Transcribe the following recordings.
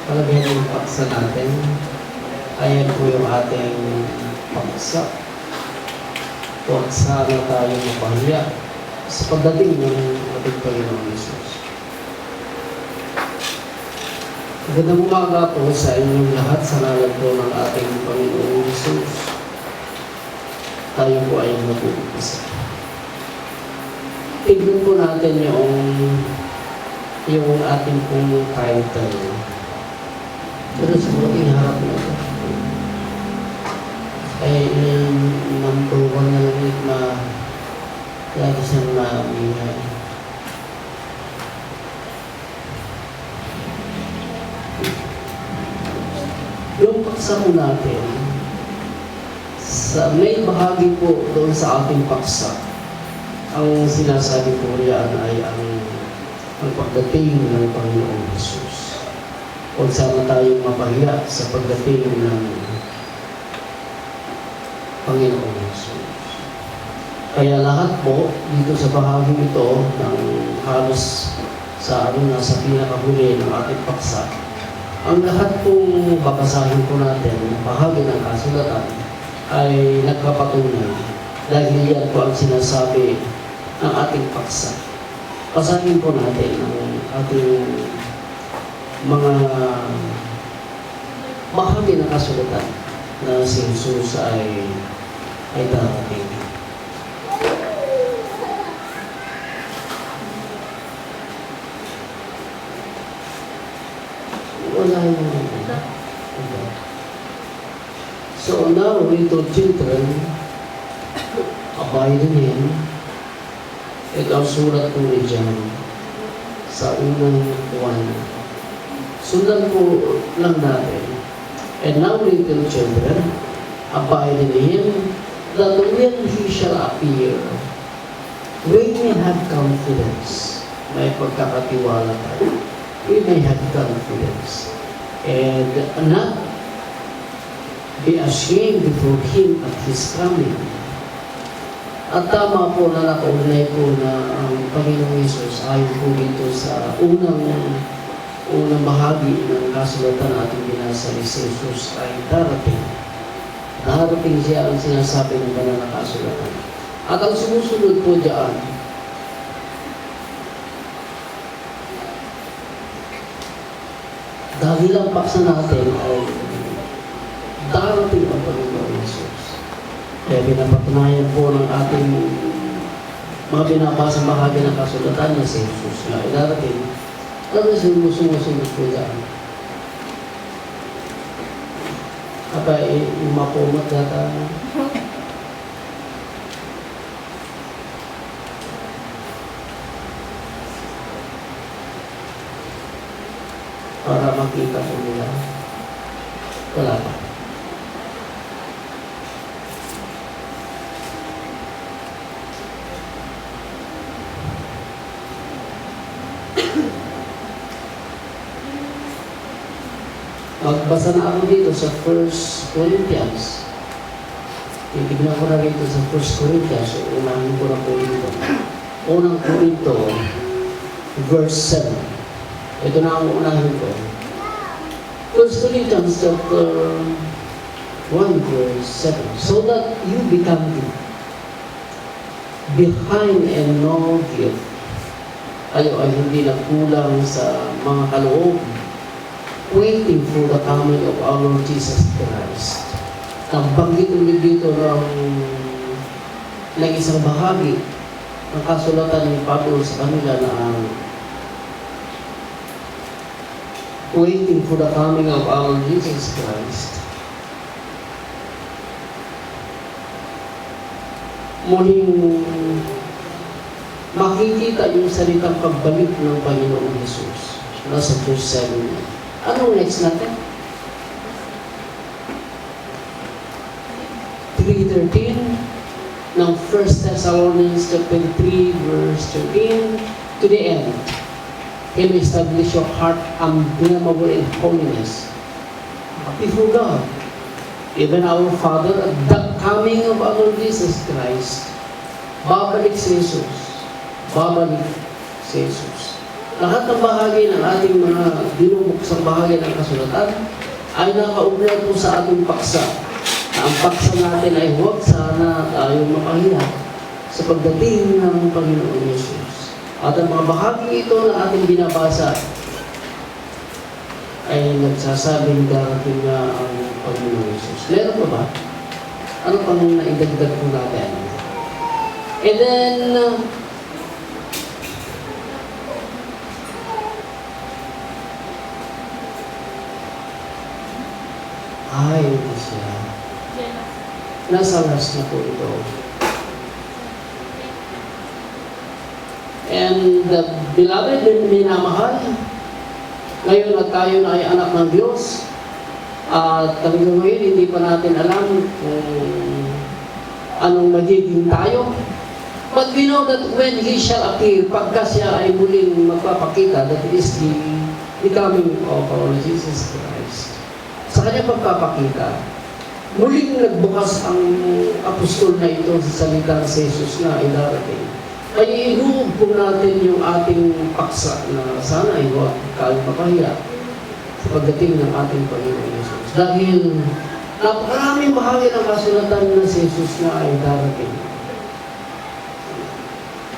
Palagyan yung paksa natin. Ayan po yung ating paksa. Huwag sana tayo mapahiya sa pagdating ng ating Panginoon Jesus. Magandang umaga po sa inyong lahat sa ngalan po ng ating Panginoon Jesus. Tayo po ay mag-uumpisa. Tignan po natin yung ating pong title. Pero sa mga harap na ito. Ay, number 1 na lang na lagi siyang maamingay. Yung paksa po natin, sa may bahagi po doon sa ating paksa, ang sinasabi po riyan ay ang pagdating ng Panginoong Jesus. Huwag sana tayong mapahiya sa pagdating ng Panginoong Jesus. Kaya lahat po dito sa bahagi ito ng halos sa nasa pinakahuli ng ating paksa, ang lahat pong babasahin po natin ng bahagi ng kasulatan ay nagpapatunay dahil yan po ang sinasabi ng ating paksa. Basahin po natin ang ating mga bahagi ng kasulatan na si Jesus ay darating. Wala yung So now, little children, abide in Him. Ito ang surat po ni John sa unang 1. Sundan po lang natin. And now, little children, abide in Him, that when He shall appear, we may have confidence. May pagkakatiwala tayo. We may have confidence. And not be ashamed before Him at His coming. At tama po na nakaunay po na ang Panginoong Yesus ayon po dito sa unang bahagi ng kasulatan natin binasa ni Jesus ay darating. Darating siya ang sinasabi ng banal na kasulatan. At ang sumusunod po diyan, dahil ang paksa natin ay darating ang Panginoong Yesus. Kaya pinapatunayan po ng ating mga binabasa bahagi ng kasulatan na si Jesus na darating. Tapos sumusunod po dyan. Kapag mapumot data, para makita po nila. Wala pa. Magbasa na ako dito sa 1 Corinthians. Titignan ko na rito sa 1 Corinthians. So, unahin ko na po dito. Unang Corinto, verse 7. Ito na ang unahin ko. 1 Corinthians chapter 1 verse 7. So that you become behind and no gift. Kayo ay hindi nagkulang sa mga kaloob, waiting for the coming of our Lord Jesus Christ. Nabanggit ulit dito ng isang bahagi ng kasulatan ni Pablo sa kanila na waiting for the coming of our Jesus Christ. Muling makikita yung salitang pagbalik ng Panginoong Jesus. Nasa verse 7. Anong next natin? 3:13 ng 1 Thessalonians chapter 3 verse 13 to the end. He will establish your heart unblameable in holiness before God, even our Father, at the coming of our Lord Jesus Christ. Babalik si Jesus. Babalik si Jesus. lahat ng bahagi ng ating mga binubuksang bahagi ng kasulatan ay nakaugnay po sa ating paksa. Na ang paksa natin ay huwag sana tayong mapahiya sa pagdating ng Panginoon Yesus. At ang mga bahagi ito na ating binabasa ay nagsasabing darating na ang Panginoon Yesus. Meron pa ba? Ano pa nang naidagdag po natin? And then, hindi siya. Nasa last na po ito. And beloved and minamahal, ngayon at tayo na ay anak ng Diyos, at hanggang ngayon hindi pa natin alam kung anong magiging tayo. But we know that when He shall appear, pagka siya ay muling magpapakita, that is the coming of our Lord Jesus Christ. Sa kanyang pagpapakita, muling nagbukas ang apostol na ito sa salita sa Jesus na ay darating. Ay inuub po natin yung ating paksa na sana ay huwag tayo mapahiya sa pagdating ng ating Panginoon Jesus. Dahil napakaraming bahagi ng kasulatan na si Jesus na ay darating.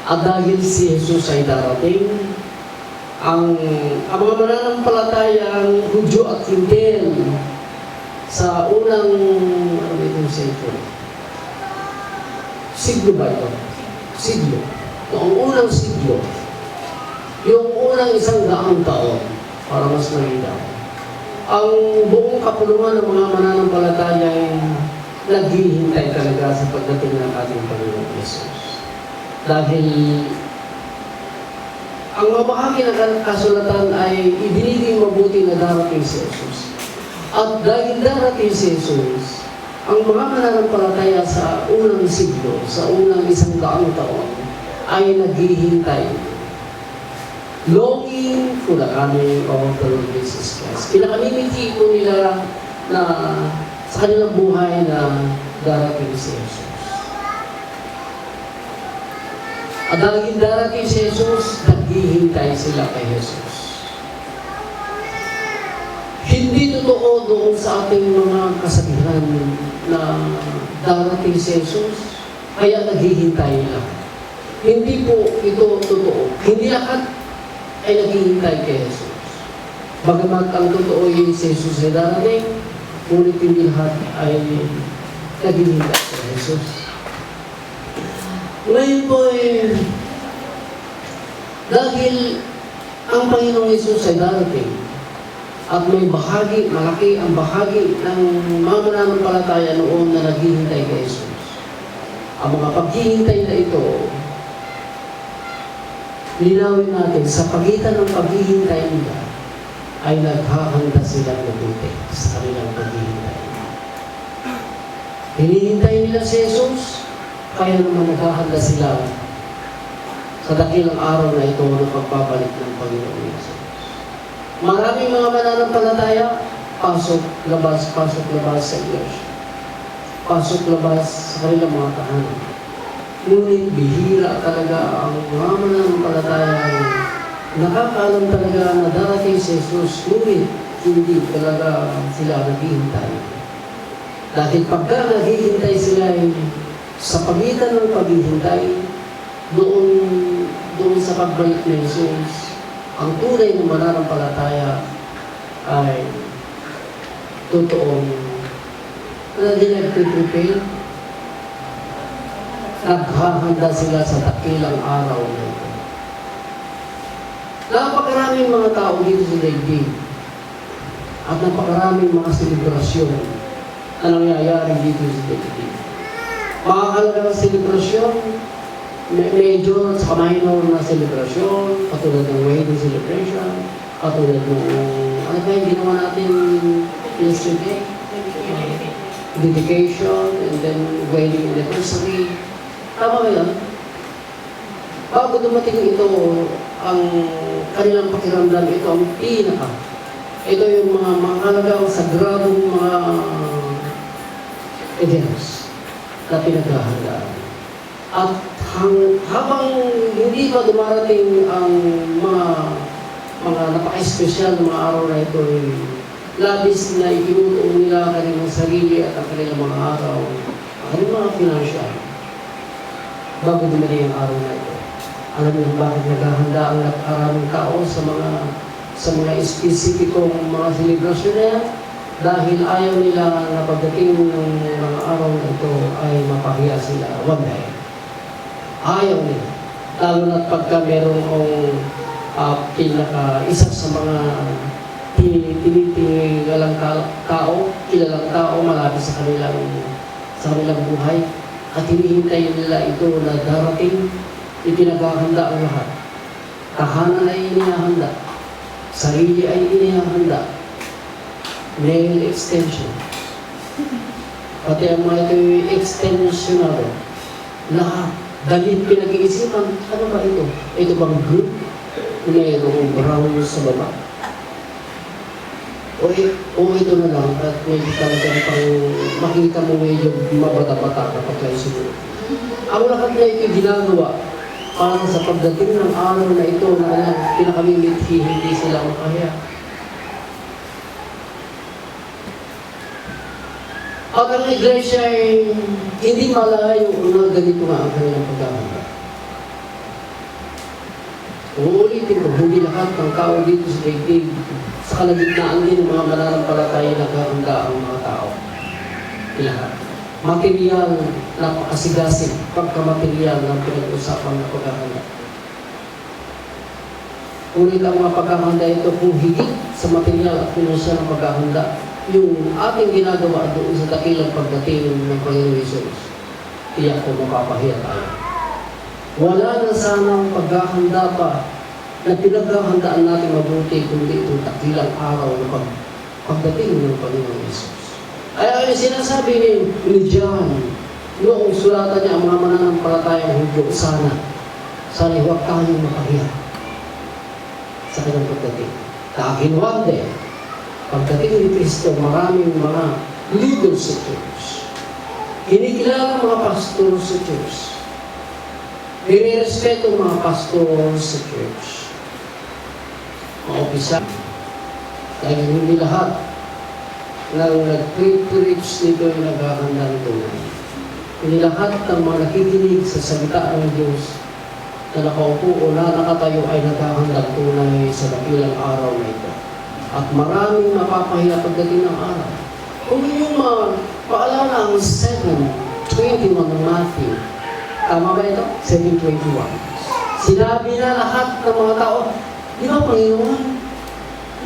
At dahil si Jesus ay darating, ang mga mananampalatayang Hudyo at Hintil sa unang siglo ba ito? Siglo. Noong unang siglo, yung unang 100 taon, para mas malinaw, ang buong kapulungan ng mga mananampalataya ay naghihintay talaga sa pagdating ng ating Panginoon Jesus. Dahil ang mga bahagi ng kasulatan ay ibinigay mabuti na darating si Jesus. At dahil darating si Jesus, ang mga mananampalataya sa unang siglo, sa unang 100 taon, ay naghihintay. Longing for the coming of the Lord Jesus Christ. Pinakamimiti po nila na sa kanilang buhay na darating si Jesus. At dahil darating si Jesus, naghihintay sila kay Jesus. Hindi totoo doon sa ating mga kasabihan na darating si Jesus, kaya naghihintay lang. Hindi po ito totoo. Hindi lahat ay naghihintay kay Jesus. Bagamat ang totoo yung si Jesus ay darating, ngunit hindi lahat ay naghihintay kay Jesus. Ngayon po dahil ang Panginoong Jesus ay darating at may bahagi, malaki ang bahagi ng mga mananampalataya noon na naghihintay kay Jesus. Ang mga paghihintay na ito, linawin natin, sa pagitan ng paghihintay nila, ay naghahanda silang mabuti sa kanilang paghihintay. Hinihintay nila si Jesus, kaya naman naghahanda sila sa dakilang araw na ito ng pagbabalik ng Panginoon Jesus. Maraming mga mananampalataya, pasok, labas sa iglesia. Pasok, labas sa kanilang mga tahanan. Ngunit bihira talaga ang mga mananampalataya nakakaalam talaga na darating si Jesus, ngunit hindi talaga sila naghihintay. Dahil pagka naghihintay sila sa pagitan ng paghihintay, doon sa pagbalik ni Jesus, ang tunay ng mananampalataya ay totoong nag-prepare, naghahanda sila sa dakilang araw na ito. Napakaraming mga tao dito sa daigdig at napakaraming mga selebrasyon na nangyayari dito sa daigdig. Makakalagang selebrasyon, major at minor na selebrasyon, katulad ng wedding celebration, katulad ng ano ba yung ginawa natin yesterday? Dedication, and then wedding anniversary. Tama ba yan? Bago dumating ito, ang kanilang pakiramdam, ito ang pinaka. Ito yung mga mahalagang sagradong mga events na pinaghahandaan. At habang hindi pa dumarating ang mga mga napaka-espesyal na mga araw na ito ay labis na ipinutuon nila kanilang sarili at ang kanilang mga araw, ang kanilang mga financial, bago dumali ang araw na ito. Alam niyo bakit naghahanda ang maraming tao sa mga espesipikong mga selebrasyon na yan? Dahil ayaw nila na pagdating ng mga araw na ito ay mapahiya sila one day. Ayaw nila. Lalo na't pagka merong isa sa mga tinitingalang kilalang tao malapit sa kanilang buhay at hinihintay nila ito na darating, ipinaghahanda ang lahat. Tahanan ay inihahanda, sarili ay inihahanda, nail extension, pati ang mga ito'y extensionado, lahat. Dahil pinag-iisipan, ano ba ito? Ito bang good? Mayroong brown sa baba? O ito na lang at may talagang pang makita mo medyo mabata-bata kapag kayo siguro. Ang lahat na ito ginagawa para sa pagdating ng araw na ito na pinakamimithi, hindi sila makahiya. At ang iglesia ay hindi malayo na ganito nga ang kanilang paghahanda. Uulitin ko, hindi lahat ng tao dito sa daigdig, sa kalagitnaan din ng mga mananampalataya naghahanda ang mga tao. Lahat. Material na pakasigasig, pagkamaterial na pinag-usapan na paghahanda. Ngunit ang mga paghahanda ito kung higit sa material at pinusya ng paghahanda, yung ating ginagawa doon sa dakilang pagdating ng Panginoon Jesus, tiyak ko mapapahiya tayo. Wala na sanang paghahanda pa na pinaghahandaan natin mabuti kundi itong dakilang araw na pagdating ng Panginoon Jesus. Ay sinasabi ni John, noong sulatan niya ang mga mananampalatayang Hudyo, sana huwag tayong mapahiya sa kanyang pagdating. Dahil one day, pagdating ni Kristo, maraming mga leaders sa church, kinikilala mga pastor sa church, nire-respeto mga pastor sa church, mga opisyal, dahil hindi lahat ng nag-preach nito ay naghahanda ng tunay. Hindi lahat ng mga nakikinig sa salita ng Diyos na nakaupo o na nakatayo ay naghahanda tunay sa dakilang araw na ito. At maraming napapahiya pagdating ng araw. Kung yung paalala ang 7:21 ng Matthew, tama ba ito? 7:21. Sinabi na lahat ng mga tao, di ba Panginoon,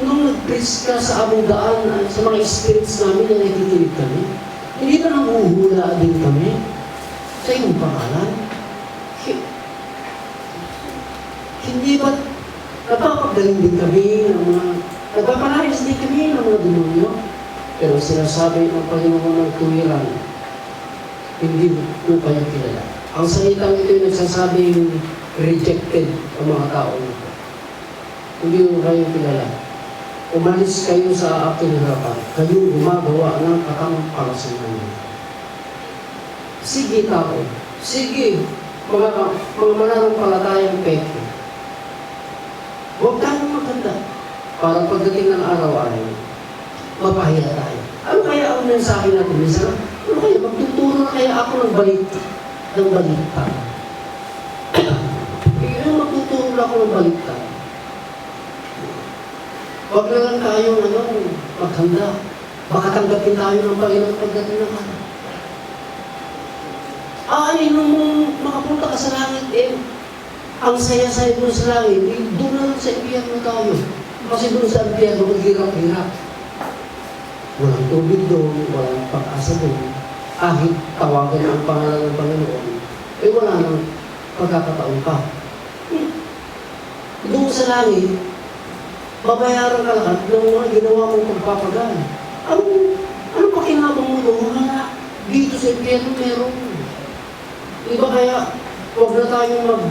nung nag-preach ka sa aming daan, sa mga spirits namin na nakikinig kami, hindi ba nanguhula din kami sa iyong pangalan? Hindi ba napapagaling din kami ng mga nagpapalaris din kami ng mga demonyo? Pero sinasabi ng Panginoon ng tuwiran, hindi mo kayo kilala. Ang salitang ito ay nagsasabing rejected ang mga tao nito. Hindi mo kayo kilala. Umalis kayo sa aking harapan. Kayo gumagawa ng katampalasanan. Sige tao. Sige, mga mananampalatayang peke. Huwag tayong maganda. Para pagdating ng araw ay mapahiya tayo. Ano kaya ang mensahe natin? Minsan, ano kaya? Magtuturo na kaya ako ng balita? Magtuturo na ako ng balita. Huwag na lang tayong maghanda. Baka tanggapin tayo ng Panginoon pagdating ng araw. Nung makapunta ka sa langit, ang saya-saya doon sa langit, doon na lang sa impyerno tayo. Kasi doon sa impyerno, maghirap-hirap. Walang tubig doon, walang pag-asa doon. Kahit tawagan ang pangalan ng Panginoon, wala nang pagkakataon pa. Doon sa langit, babayaran ka lahat ng mga ginawa mong pagpapagal. Ano pakinabang mo doon? Wala. Dito sa impyerno meron. Iba kaya, huwag na tayong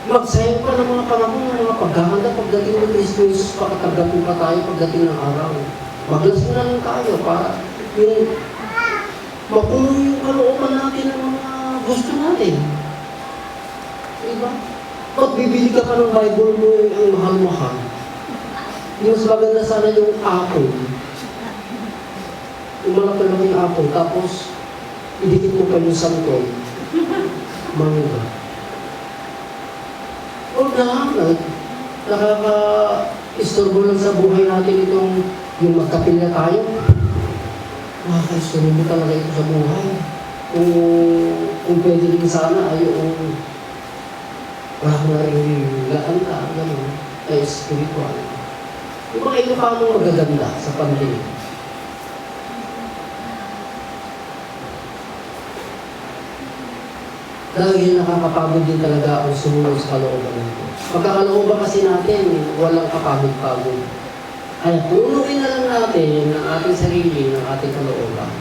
magsayang pa ng mga panahon ng mga paghahanda pagdating ng Kristo Jesus, pagkatanggapin pa tayo pagdating ng araw. Maglasing na lang tayo para yung mapuno yung kalooban natin ng mga gusto natin. Diba? Pag bibili ka ng Bible mo ang mahal-mahal, Mas maganda sana yung apple. Yung malaki-laking apple, tapos idikit mo pa yung santol. Mangga. Huwag na, nakaka-istorbo lang sa buhay natin itong yung magkapilya tayo. Nakaka-istorbo talaga ito sa buhay. Kung pwede rin sana ay yung wala na rin lakanta, gano'n, ay spiritual. Yung mga Ilocano magaganda sa pandinig. Dahil nakakapagod din talaga ang sumunod sa kalooban nito. Pagkakalooban kasi natin, walang kapagod-pagod. Ay, punuin na lang natin ang ating sarili, ng ating kalooban.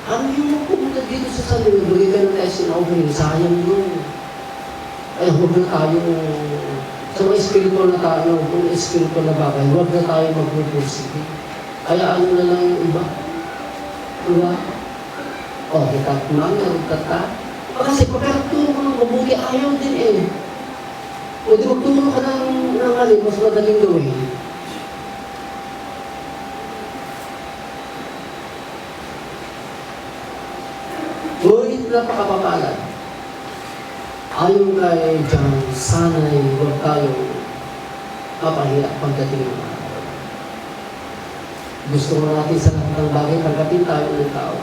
Ano yung pumunta dito sa salud, bagay ka ng test and offering, sayang yun. Ay, huwag na tayo, sa mga spiritual na tayo, kung spiritual na bagay, huwag na tayo mag-pursige. Kaya ano na lang yung iba? Diba? O, hitat man, hitat ka. Kasi pagkaturo ko ng mabuti, ayaw din eh. O di magturo ka ng alin, mas madaling gawin. Ngunit napakapapalad. Ayon kay John, sana'y huwag tayong mapahiya pagdating ng araw. Gusto nga natin sa lahat ng bagay, pagdating tayo ng tao.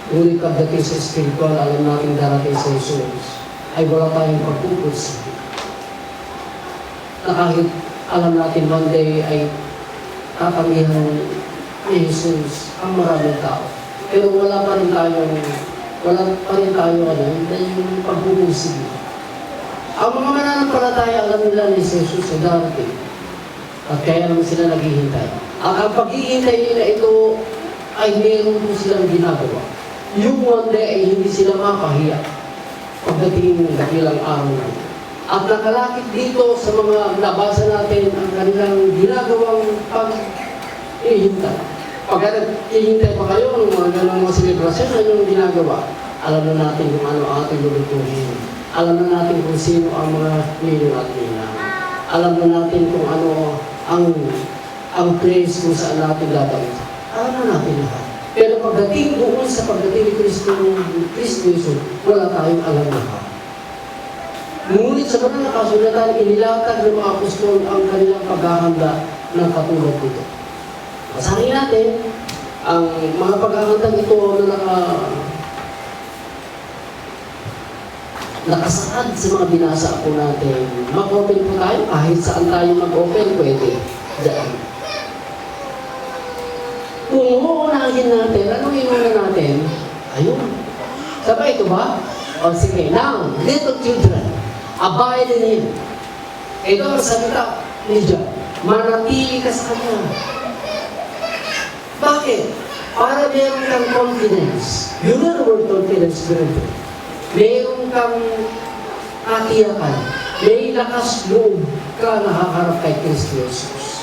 Ngunit pagdating sa spiritual, alam natin darating sa Jesus, ay wala tayong pagpupursige. Na kahit alam natin one day ay tatanggihan ni Jesus ang maraming tao. Pero wala pa rin tayo yung pagpupursige. Ang mga mananampalataya, alam nila ni Jesus ay darating. At kaya naman sila naghihintay. Ang paghihintay nila ito ay meron po silang ginagawa. Yung one day ay hindi sila makahiya pagdating ng dakilang araw na ito. At nakalakit dito sa mga nabasa natin ang kanilang ginagawang pag-ihintay. Pag ihintay pa kayo ng mga ganong mga selebrasyon, ano yung ginagawa? Alam na natin kung ano ang ating lulutuin. Alam na natin kung sino ang mga ninong at ninang. Alam na natin kung ano ang place kung saan natin dadawin. Alam na natin lahat. Pero pagdating doon sa pagdating ni Kristo Jesus, wala tayong alam lahat. Ngunit sa mga nakasulatan, inilatag ng mga apostol ang kanilang paghahanda ng katulad nito. Basahin natin ang mga paghahandang ito na nakasaad sa mga binasa po natin. Mag-open po tayo, kahit saan tayo mag-open, pwede. Diyan. Kung uunahin natin, anong iuna natin? Ayun. Sabay ito ba? O sige, now, little children, abide in Him. Ito ang salita ni John. Manatili ka sa Kanya. Bakit? Para meron kang confidence. You know the word confidence, brother. Meron kang atiyakan. May lakas loob ka nakaharap kay Kristo Jesus.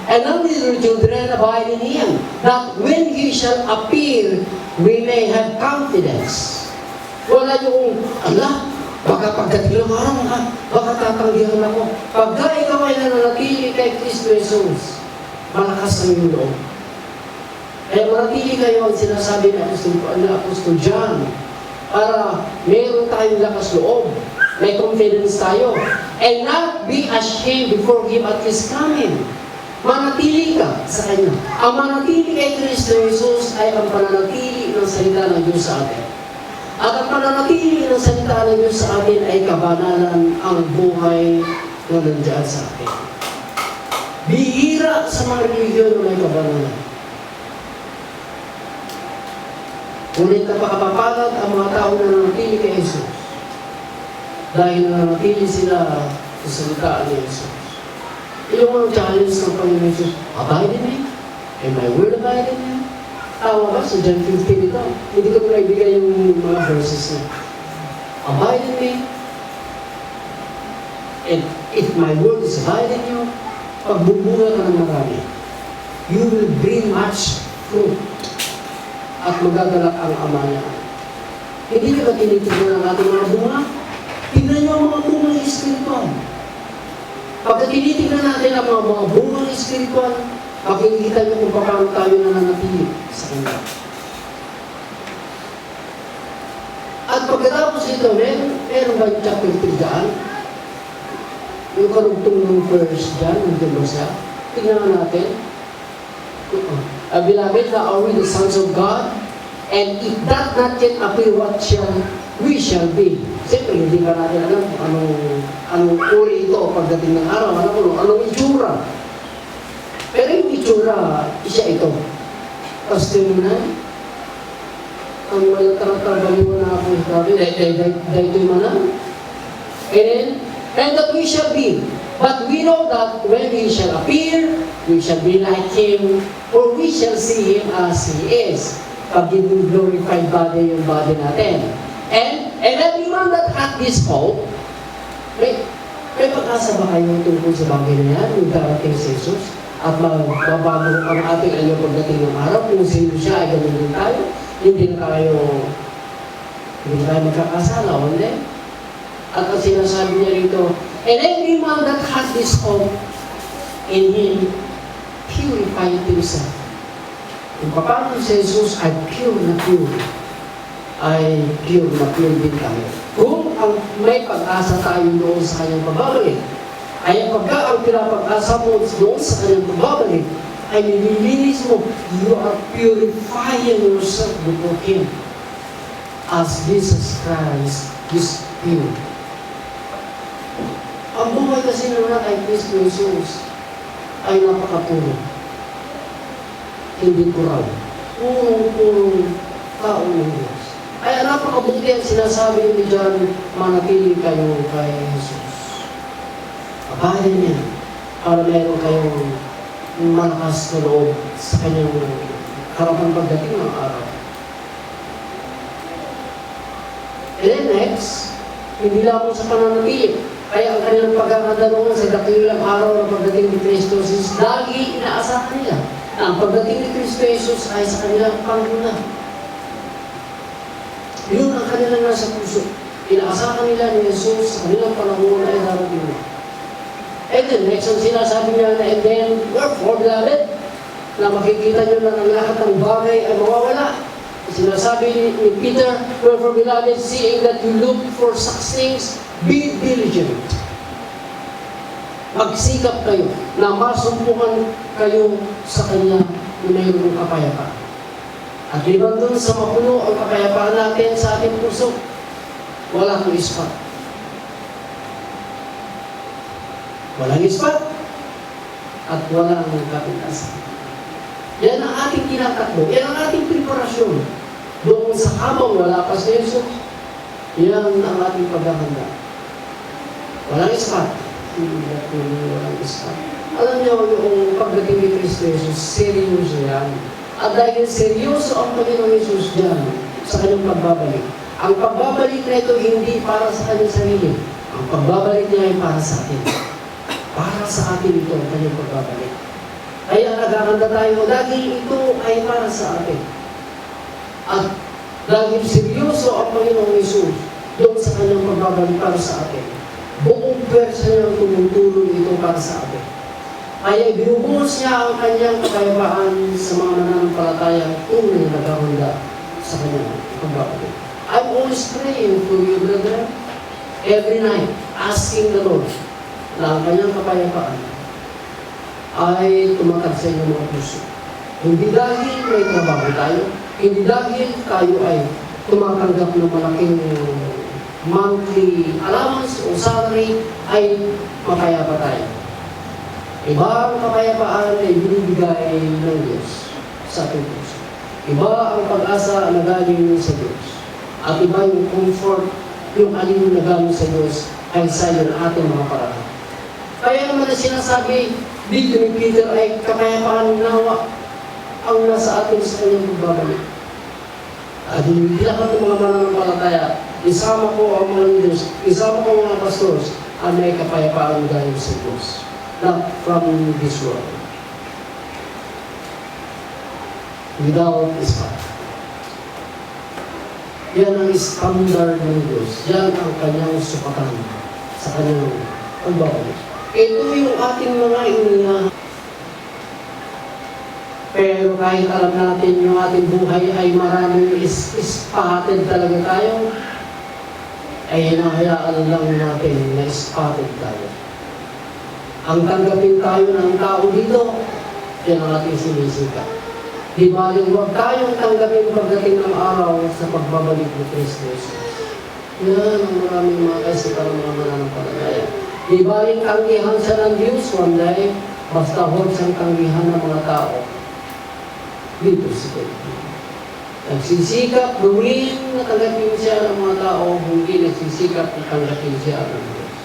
And now, little children, abide in Him, that when He shall appear, we may have confidence. Wala yung, baka pagdating ng araw ha, baka tatanggihan ako. Pagka ikaw ay nananatili kay Kristo Jesus, malakas ang iyong loob. Kaya manatili kayo ang sinasabi ni Apostol John, para meron tayong lakas loob, may confidence tayo, and not be ashamed before Him at His coming. Manatili ka sa Kanya. Ang manatili kay Kristo Jesus ay ang pananatili ng salita ng Diyos sa atin. At ang pananatili ng salita ng Diyos sa atin ay kabanalan ang buhay na nandiyan sa atin. Bihira sa mga religiyon na may kabanalan. Ngunit napakapapalad ang mga tao na nanatili kay Jesus. Dahil nanatili sila sa salita ni Jesus. Yung mga challenge ng Panginoon Jesus, abide in Him, and my word abide in Him. Tawa ba sa John 15 ito? Hindi ko na ibigay yung mga verses na. Abide in me, and if my word is abide in you, pagbubunga ka ng marami, you will bring much fruit at magagalak ang Ama niya. Hindi ka ba tinitignan ng ating mga bunga? Tignan niyo ang mga bunga ng Espiritu. Pagka tinitingnan natin ang mga bungang espiritual, makikita niyo kung paano tayo nananatili sa Kanya. At pagkatapos ito, meron ba yung chapter 3 dyan? Yung karugtong ng verse dyan, nandun ba siya? Tingnan natin. Beloved, now are we the sons of God? And if that not yet appear, what we shall be. Siyempre, hindi ka natin alam kung anong uri ito pagdating ng araw. Anong itsura. Pero yung itsura, siya ito. Pastor mo na, ang malatratrabahin mo na ako sabi, dahito mo na. And that we shall be. But we know that when He shall appear, we shall be like Him, or we shall see Him as He is. Pag yung glorified body, yung body natin. And everyone that hath this hope, may pag-asa ba kayo tungkol sa bagay na yan, yung darating si Jesus, at mababago ang ating anyo pagdating ng araw, kung sino siya, ay ganun din tayo, hindi tayo magkakasala, hindi? At ang sinasabi niya rito, and everyone that hath this hope in Him, purify himself. Kung paano si Jesus ay pure na pure din tayo. Kung may pag-asa tayo doon sa kanyang pagbabalik, ay pagka ang pinapag-asa mo doon sa kanyang pagbabalik, ay nililinis mo, you are purifying yourself before Him as Jesus Christ is pure. Ang buhay kasi naman kay Kristo Jesus ay napakapuro. Hindi kural. Purong tao ng Diyos. Ay napakabuti ang sinasabi ni John, manatili kayo kay Jesus. Abayan niya para meron kayong malakas na loob sa kanyang harapan pagdating ng araw. And then next, hindi lamang sa pananatili. Kaya ang kanilang pagkakatanungan sa dakilang araw na pagdating ni Kristo Jesus, lagi inaasahan nila na ang pagdating ni Kristo Jesus ay sa kanilang Panguna. Yun ang kanilang nasa puso. Inaasahan nila ni Jesus sa kanilang panahon ay darating na. And then next, ang sinasabi niya na, and then, wherefore, beloved, na makikita nyo na ang lahat ng bagay ay mawawala. Sinasabi ni Peter, wherefore, beloved, seeing that you look for such things, be diligent. Magsikap kayo na masumpungan kayo sa Kanya na mayroong kapayapaan. At liban doon sa mapuno ang kapayapaan natin sa ating puso, wala kong ispat. Walang ispat at walang kapitasan. Yan ang ating tinatakbo. Yan ang ating preparasyon. Doon sa habang wala pa si Jesus, yan ang ating paghahanda. Walang ispat. Walang ispat. Alam niyo, yung pagdating ni Kristo Jesus, seryoso yan. At dahil seryoso ang Panginoon Jesus dyan sa kanyang pagbabalik. Ang pagbabalik na ito hindi para sa kanyang sarili. Ang pagbabalik niya ay para sa atin. Para sa atin ito ang kanyang pagbabalik. Kaya naghahanda tayo dahil ito ay para sa atin. At dahil seryoso ang Panginoong Jesus doon sa kanyang pagbabalik para sa atin, buong pwersa niyang tumutulong ito para sa atin. Kaya binubuhos niya ang kanyang kapayapaan sa mga nananampalatayang tunay na naghahanda sa kanyang pagbabalik. I'm always praying for you, brethren, every night, asking the Lord na ang kanyang kapayapaan ay tumatag sa inyong mga puso. Hindi dahil may trabaho tayo, hindi dahil tayo ay tumatanggap ng malaking monthly allowance o salary, ay mapayapa tayo. Iba ang kapayapaan ay binibigay ng Diyos sa ating puso. Iba ang pag-asa na galing sa Diyos. At iba yung comfort, yung alin na galing sa Diyos ay sa iyo ating mga paraan. Kaya naman na sinasabi dito ni Peter ay kapayapaan nawa ang nasa atin sa kanyang pagbabalik. At hindi lahat ng mga mananampalataya, isama ko ang mga leaders, isama ko ang mga pastors, ang may kapayapaan galing sa Diyos. Not from this world. Without ispat. Yan ang standard ng Diyos. Yan ang kanyang supatan sa kanyang pagbabalik. Ito yung ating mga iniya. Pero kahit alam natin yung ating buhay ay maraming spotted talaga tayo, ay hinahayaan lang natin na spotted tayo. Ang tanggapin tayo ng tao dito, yan ang ating sinisikap. Di ba, huwag tayong tanggapin pagdating ng araw sa pagbabalik ni Kristo Jesus. Yan ang maraming mga kaisipan ng mga mananampalataya. Di ba, tanggihan siya ng Diyos one day, basta huwag siyang tanggihan ng mga tao. Dito si Kristo. Nagsisikap, gawin na tanggapin siya ng mga tao, hindi nagsisikap na tanggapin siya ng Diyos.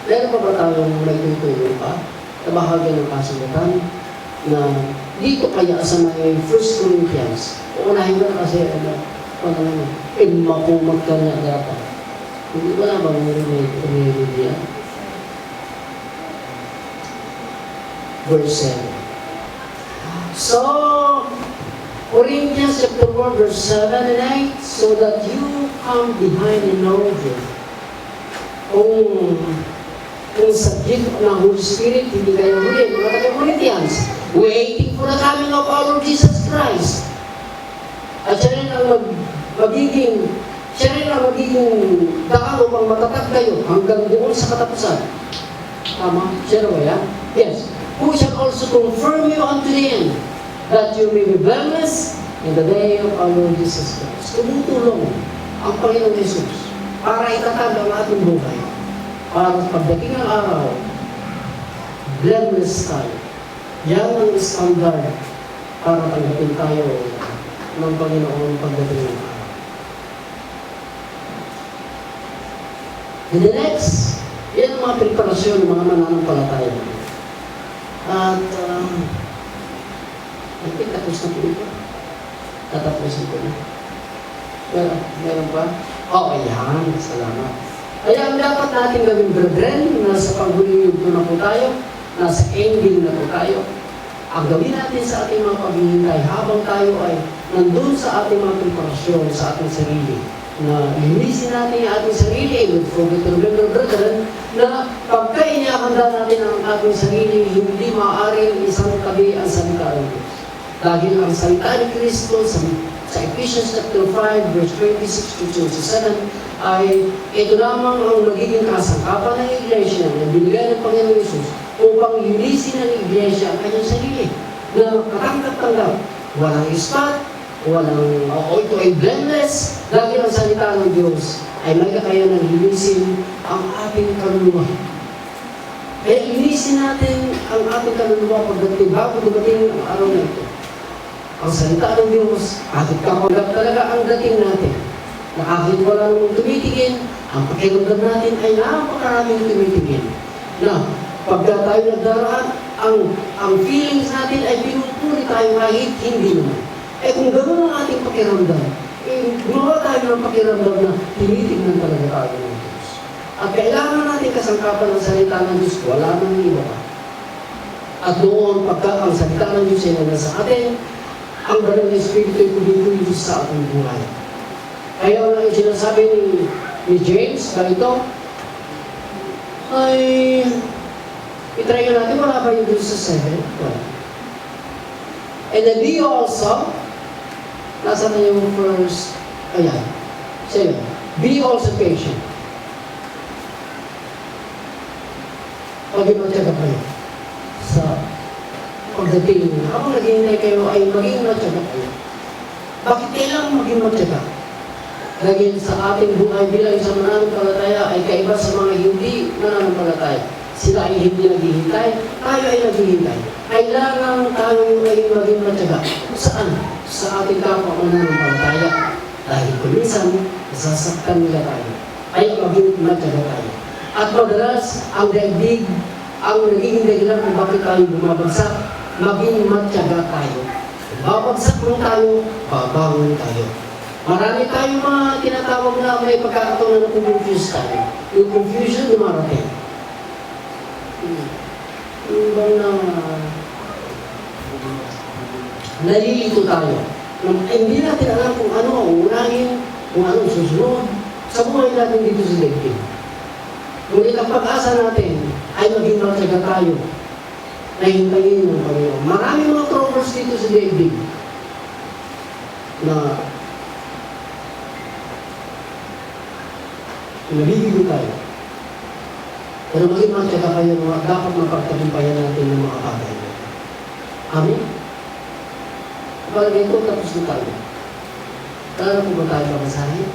Meron pa ba tayong nagtutulong pa sa bahagi ng kasulatan na dito kaya sa may 1 Corinthians, uunahin mo na kasi makumag ka na dapat. Hindi ba na ba may yan? Verse 7. So, Corinthians chapter 1, verse 7 and 8, so that you come behind in order. Kung subject ng Holy Spirit, hindi kayo huli. Mga taga-Corinthians, waiting for the coming of our Lord Jesus Christ. At siya rin ang magiging daan upang matatag kayo hanggang doon sa katapusan. Tama? Siya ba yan? Yes. Who shall also confirm you unto the end, that you may be blameless in the day of our Lord Jesus Christ. Tumutulong ang Panginoong Jesus para itatag ang ating buhay. Para pagdating ng araw, blameless tayo. Yan ang standard para tanggapin tayo ng Panginoon pagdating ng araw. And the next, yan ang mga preparasyon ng mga mananampalataya. At, tapos na po ito. Tatapusin ko na. Meron pa? Oo, yan. Salamat. Kaya ang dapat natin gawin, brethren, nasa paghuliyog na po tayo, nasa ending na po tayo, ang gawin natin sa ating mga paghihintay habang tayo ay nandun sa ating mga preparasyon sa ating sarili, na linisin natin ang ating sarili, and forget to remember, brethren, na pagka inihahanda natin ang ating sarili, hindi maaaring isang tabi ang salita ng Diyos. Dahil ang salita ni Kristo sa Ephesians chapter 5, verse 26 to 27, ay ito lamang ang magiging kasangkapan ng Iglesia na binigay ng Panginoon Jesus upang linisin ng Iglesia ang kanyang sarili. Na katanggap-tanggap, walang spot, ito ay blameless, dahil ang salita ng Diyos ay may kaya ng linisin ang ating kaluluwa. Kaya linisin natin ang ating kaluluwa bago dumating ang araw na ito. Ang salita ng Diyos, kahit kapanggap talaga ang dating natin, na kahit wala nang tumitingin, ang pakiramdam natin ay napakaraming tumitingin. Na pagka tayo nagdaraan, ang feelings natin ay pinupuri tayo kahit hindi naman. Kung gano'n ang ating pakiramdam, gumawa tayo ng pakiramdam na tinitingnan talaga tayo ng Diyos. At kailangan natin kasangkapan ng salita ng Diyos, wala nang iba pa. At doon, pagka ang salita ng Diyos ay nasa atin, ang banal na Espiritu ay kumikilos sa ating buhay. Kaya wala yung sinasabi ni James, ganito, ay itry natin, wala ba yung Diyos sa 7? Wala. And then be also, nasa na yung first, ayan, 7. Be also patient. Pag-imatyaga kayo sa pagdating, habang naghihintay kayo ay maging matyaga kayo. Bakit kailangan maging matyaga? Dahil sa ating buhay bilang isang mananampalataya ay kaiba sa mga hindi mananampalataya. Sila ay hindi naghihintay, tayo ay naghihintay. Kailangan tayo ay maging matyaga. Saan? Sa ating kapwa mananampalataya. Dahil kung minsan, nasasaktan nila tayo. Ay maging matyaga tayo. At madalas, ang daigdig, ang nagiging dahilan kung bakit tayo bumabagsak, maging matyaga tayo. Babagsak mo tayo, babangon tayo. Marami tayong mga tinatawag na may pagkakataon na confuse tayo. Yung confusion dumarating. Yung bang nalilito tayo. Hindi natin alam kung ano ang unahin, kung ano susunod. Sa buhay natin dito sa daigdig. Ngunit ang pag-asa natin ay maging matyaga tayo na hintayin ng Panginoon. Maraming mga troubles dito sa daigdig na nabibigo tayo. Pero maging matyaga kayo na dapat mapagtagumpayan natin ng mga bagay. Amen? Kapag ito, tapos na tayo. Kaya po ba tayo babasahin?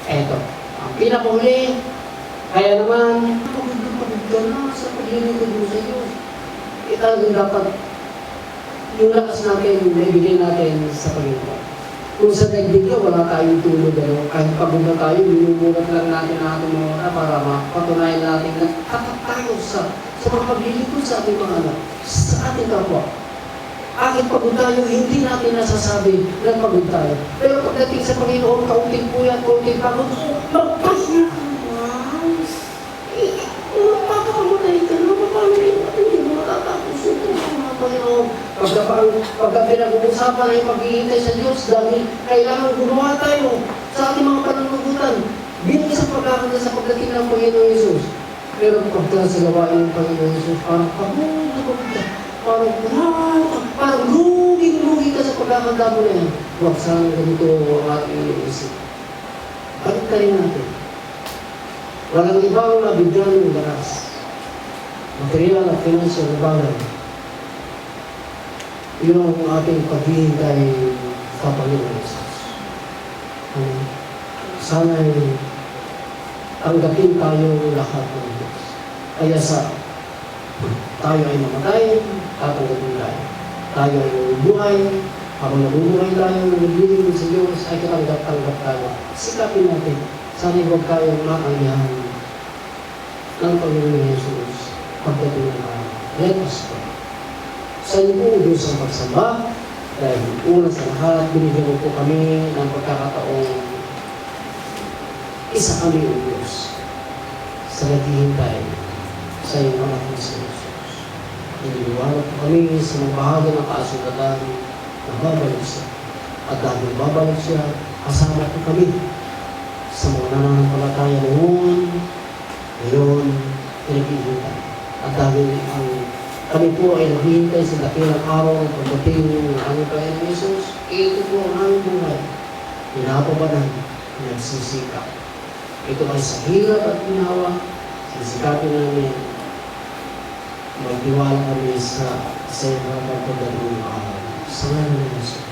Eto, ang pinakahuli, kaya naman, pagod ka na sa paglilingkod mo sa Diyos. Talagang dapat yung lakas natin, naibigay natin sa Panginoon. Kung sa daigdig ka, wala tayong tulog. Kahit pagod na tayo, binumulat lang natin ang ating mga oras para mapatunayan natin na tapat tayo sa mga paglilingkod sa ating mga anak, sa ating kapwa. Kahit pagod tayo, hindi natin nasasabi na pagod tayo. Pero pagdating sa Panginoon, kaunting puyat, kaunting pagod, magpahinga ka. Magpapakamatay ka na, mapamilin natin, hindi mo matatapos ito, mga Panginoon. Pagka pinag-uusapan ay maghihintay sa Diyos dahil kailangan gumawa tayo sa ating mga pananagutan bilang isang pagkakanda sa pagdating ng Panginoon Yesus. Pero pagka sa gawain ng Panginoon Yesus, parang pagod na pagod ka. Parang luging-lugi ka sa pagkakanda mo na yan. Huwag sana ganito ang ating iniisip. Balik tayo natin. Walang ibang nabigyan ng lakas. Material at financial na bagay. Yun ang ating paghihintay sa Panginoon Jesus. Sana'y tanggapin tayong lahat ng Diyos. Kaya sa tayo ay mamatay, tatanggapin tayo. Tayo ay buhay, habang nabubuhay tayo, naglilingkod sa Diyos, ay katanggap-tanggap tayo. Sikapin natin, sana'y huwag tayong maangyahan ng Panginoon Jesus pagdating ng araw. Let us pray. Sa iyo po, Diyos ang pagsamba, dahil una sa lahat, binigyan mo po kami ng pagkakataong isa kami o Diyos sa naghihintay sa iyong anak ng si Jesus. Iniiwanag po kami sa mga bahagi ng kaasugatan na babalik siya. At dahil babalik siya, kasama po kami sa mga nananampalataya noon, ngayon, pinaghihintay. At dahil kami po ay naghihintay sa dakilang araw ng pagdating ng aming Panginoon Jesus, ito po ang aming buhay. Pinapabanan, pinagsisikap. Ito ay sa hirap at ginawa, sisikapin namin. Magtiwala kami sa iyong pagdating ng araw. Sa ngayon ng Jesus.